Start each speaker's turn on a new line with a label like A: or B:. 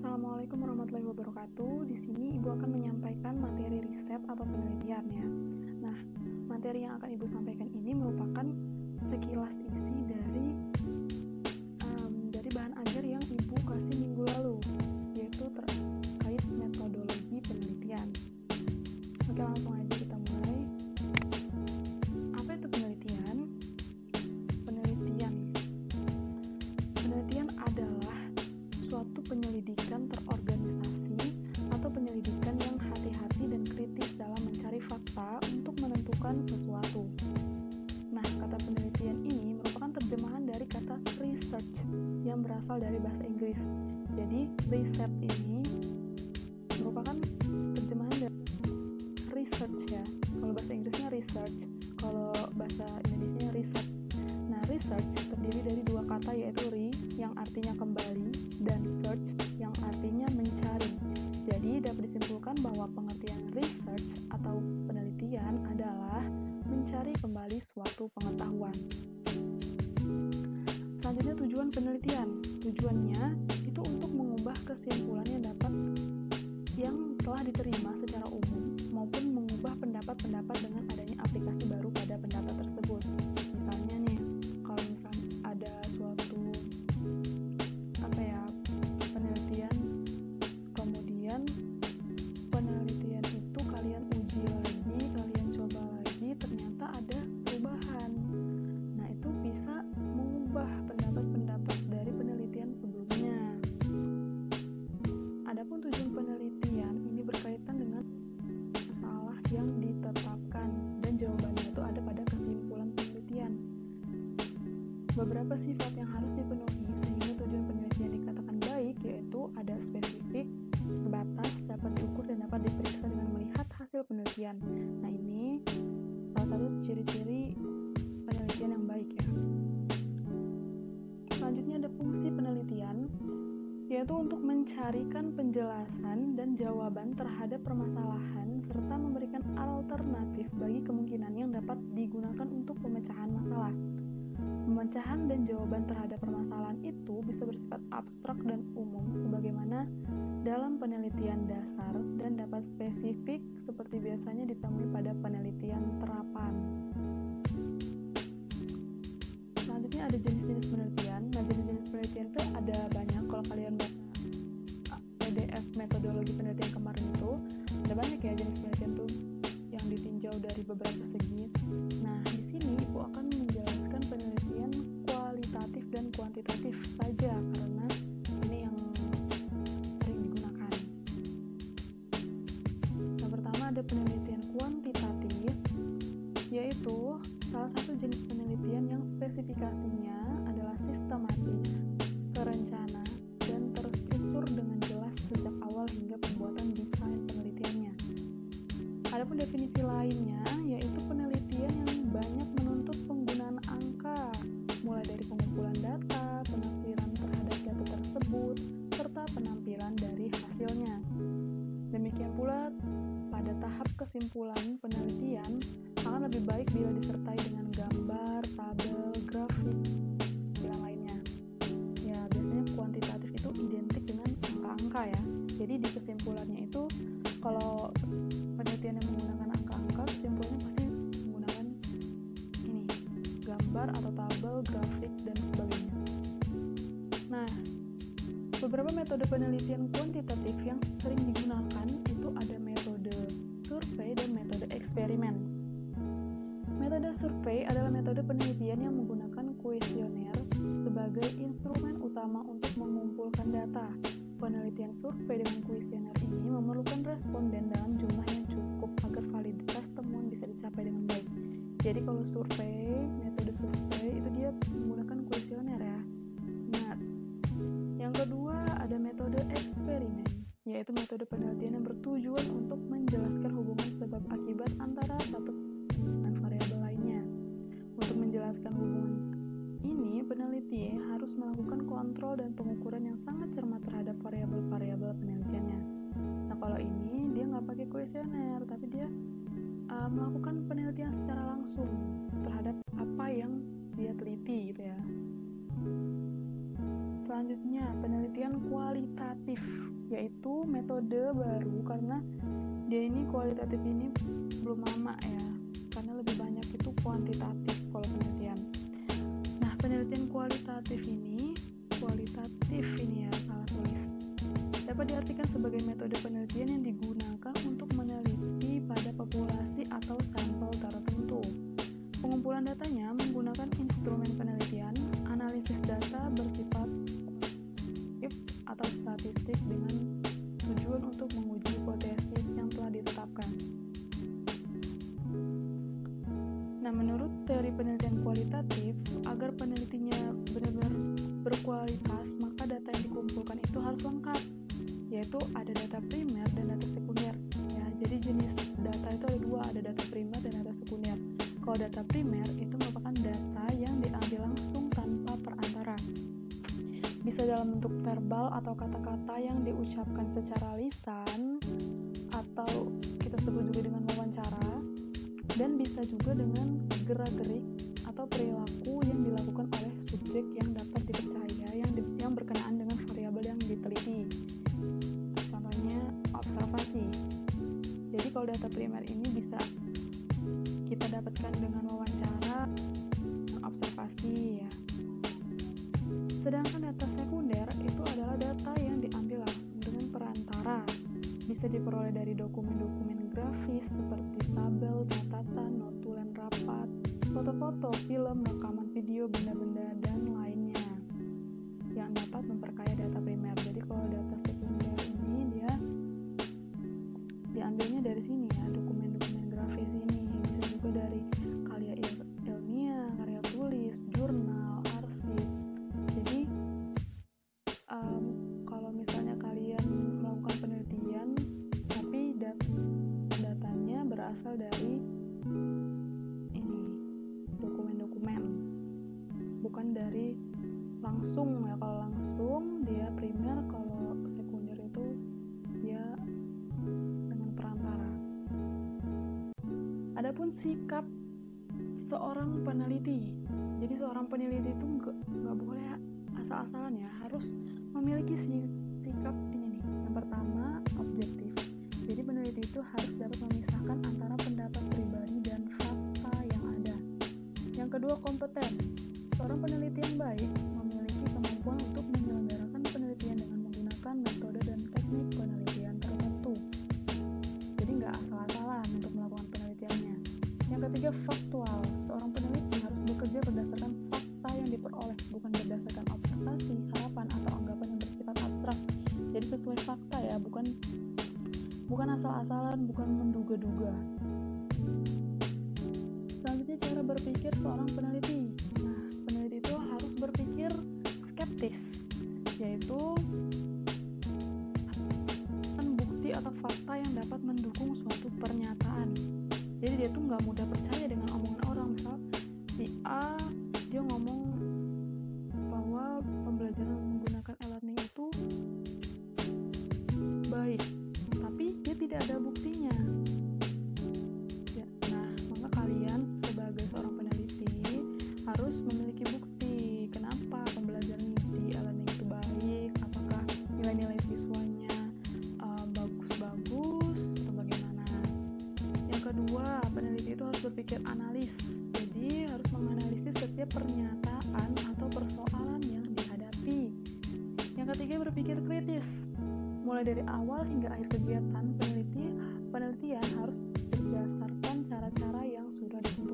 A: Assalamualaikum warahmatullahi wabarakatuh. Di sini Ibu akan menyampaikan materi riset atau penelitian ya. Nah, materi yang akan Ibu sampaikan ini merupakan sekilas isi dari bahan ajar yang Ibu kasih minggu lalu, yaitu terkait metodologi penelitian. Oke, langsung aja kita mulai. Apa itu penelitian? Penelitian adalah suatu penyelidikan terorganisasi atau penyelidikan yang hati-hati dan kritis dalam mencari fakta untuk menentukan sesuatu. Nah, kata penelitian ini merupakan terjemahan dari kata research yang berasal dari bahasa Inggris. Jadi, riset ini merupakan terjemahan dari research ya. Kalau bahasa Inggrisnya research, kalau bahasa Indonesianya riset. Nah, research terdiri dari dua kata, yaitu yang artinya kembali dan search yang artinya mencari. Jadi dapat disimpulkan bahwa pengertian research atau penelitian adalah mencari kembali suatu pengetahuan. Selanjutnya, tujuan penelitian. Tujuannya itu untuk mengubah kesimpulan yang telah diterima secara umum maupun mengubah pendapat-pendapat dengan adanya aplikasi baru pada pendapat tersebut. Misalnya nih, kalau misalnya ada suatu penelitian, kemudian penelitian itu kalian uji lagi, kalian coba lagi, ternyata ada perubahan. Nah, itu bisa mengubah pendapat-pendapat dari penelitian sebelumnya. Adapun tujuan penelitian ini berkaitan dengan masalah yang ditetapkan dan jawabannya itu ada pada kesimpulan penelitian. Beberapa sifat yang harus dipenuhi sehingga tujuan penelitian dikatakan baik, yaitu ada spesifik, terbatas, dapat diukur dan dapat diperiksa dengan melihat hasil penelitian. Nah, ini salah satu ciri-ciri penelitian yang baik ya. Selanjutnya ada fungsi penelitian, yaitu untuk mencarikan penjelasan dan jawaban terhadap permasalahan serta memberikan alternatif bagi kemungkinan yang dapat digunakan untuk pemecahan masalah. Pemecahan dan jawaban terhadap permasalahan itu bisa bersifat abstrak dan umum sebagaimana dalam penelitian dasar dan dapat spesifik seperti biasanya ditemui pada penelitian terapan. Selanjutnya ada jenis-jenis penelitian. Nah, jenis-jenis penelitian itu ada banyak. Kalau kalian baca PDF metodologi penelitian kemarin itu ada banyak ya jenis penelitian tuh yang ditinjau dari beberapa segi. Nah, di sini Ibu akan menjelaskan penelitian kualitatif dan kuantitatif saja karena ini yang sering digunakan. Yang pertama ada penelitian kuantitatif, yaitu salah satu jenis penelitian yang spesifikasinya adalah sistematis, terencana, dan terstruktur dengan jelas sejak awal hingga pembuatan desain penelitiannya. Adapun definisi lainnya yaitu penelitian yang banyak menuntut penggunaan angka, mulai dari pengumpulan data, penafsiran terhadap data tersebut, serta penampilan dari hasilnya. Demikian pula pada tahap kesimpulan penelitian akan lebih baik bila disertai dengan gambar, tabel, grafik, dan lainnya. Ya, biasanya kuantitatif itu identik dengan angka-angka ya. Jadi di kesimpulannya itu kalau penelitian yang menggunakan angka-angka, kesimpulannya pasti menggunakan ini, gambar atau tabel, grafik, dan sebagainya. Nah, beberapa metode penelitian kuantitatif yang sering digunakan itu ada metode survei dan metode eksperimen. Metode survei adalah metode penelitian yang menggunakan kuesioner sebagai instrumen utama untuk mengumpulkan data. Penelitian survei dengan kuesioner ini memerlukan responden dalam jumlah yang cukup agar validitas temuan bisa dicapai dengan baik. Jadi kalau metode survei itu dia menggunakan kuesioner ya. Nah, yang kedua ada metode eksperimen, yaitu metode penelitian yang bertujuan untuk menjelaskan hubungan sebab akibat antara satu dan variabel lainnya. Untuk menjelaskan hubungan ini, peneliti harus melakukan kontrol dan pengukuran yang sangat cermat terhadap variabel-variabel penelitiannya. Nah, kalau ini dia nggak pakai kuesioner, tapi dia melakukan penelitian secara langsung terhadap apa yang dia teliti gitu ya. Selanjutnya, penelitian kualitatif. yaitu metode baru karena dia ini kualitatif ini belum lama ya, karena lebih banyak itu kuantitatif kalau penelitian. Nah, penelitian kualitatif ini ya, salah tulis, dapat diartikan sebagai metode penelitian yang digunakan untuk meneliti pada populasi atau sampel tertentu. Pengumpulan datanya menggunakan instrumen penelitian, analisis data bersifat atau statistik dengan tujuan untuk menguji hipotesis yang telah ditetapkan. Nah, menurut teori penelitian kualitatif, agar penelitinya benar-benar berkualitas, maka data yang dikumpulkan itu harus lengkap, yaitu ada data primer dan data sekunder. Ya, jadi jenis data itu ada dua, ada data primer dan data sekunder. Kalau data primer itu merupakan data yang diambil langsung tanpa perantara. Bisa dalam bentuk verbal atau kata-kata yang diucapkan secara lisan, atau kita sebut juga dengan wawancara, dan bisa juga dengan gerak-gerik atau perilaku yang dilakukan oleh subjek yang dapat dipercaya, yang berkenaan dengan variabel yang diteliti. Contohnya observasi. Jadi kalau data primer ini bisa kita dapatkan dengan wawancara, observasi ya. Sedangkan data sekunder itu adalah data yang diambil langsung dengan perantara. Bisa diperoleh dari dokumen-dokumen grafis seperti tabel, catatan, notulen rapat, foto-foto, film, rekaman video, benda-benda, dan lainnya yang dapat memperkaya data primer. Jadi kalau data sekunder ini dia diambilnya dari sini ya, dokumen-dokumen grafis ini. Bisa juga dari karya ilmiah, karya tulis, jurnal, arsip. Jadi kalau misalnya kalian melakukan penelitian tapi datanya berasal dari ini dokumen-dokumen, bukan dari langsung ya. Kalau langsung dia primer, kalau sekunder itu dia dengan perantara. Adapun sikap seorang peneliti, jadi seorang peneliti itu nggak boleh asal-asalan ya, harus memiliki sikap ini nih. Yang pertama, objektif. Jadi peneliti itu harus dapat memisahkan antara pendapat pribadi dan fakta yang ada. Yang kedua, kompeten. Seorang peneliti yang baik memiliki kemampuan untuk menyelenggarakan penelitian dengan menggunakan metode dan teknik penelitian tertentu. Jadi nggak asal-asalan untuk melakukan penelitiannya. Yang ketiga, faktual. Seorang peneliti harus bekerja berdasarkan fakta yang diperoleh, bukan berdasarkan observasi, harapan, atau anggapan yang bersifat abstrak. Jadi sesuai fakta ya, bukan asal-asalan, bukan menduga-duga. Selanjutnya, cara berpikir seorang peneliti. Nah, peneliti itu harus berpikir skeptis, yaitu bukti atau fakta yang dapat mendukung suatu pernyataan. Jadi dia tuh nggak mudah percaya dengan omongan orang. Misal si A dia ngomong bahwa pembelajaran menggunakan e-learning itu baik, tapi dia tidak ada buktinya ya. Nah, maka kalian sebagai seorang peneliti harus memiliki bukti kenapa pembelajaran di e-learning itu baik, apakah nilai-nilai siswanya bagus-bagus atau bagaimana. Yang kedua, peneliti itu harus berpikir analis. Jadi harus menganalisis setiap pernyataan atau persoalan yang dihadapi. Yang ketiga, berpikir kritis. Mulai dari awal hingga akhir kegiatan penelitian harus berdasarkan cara-cara yang sudah ditentukan.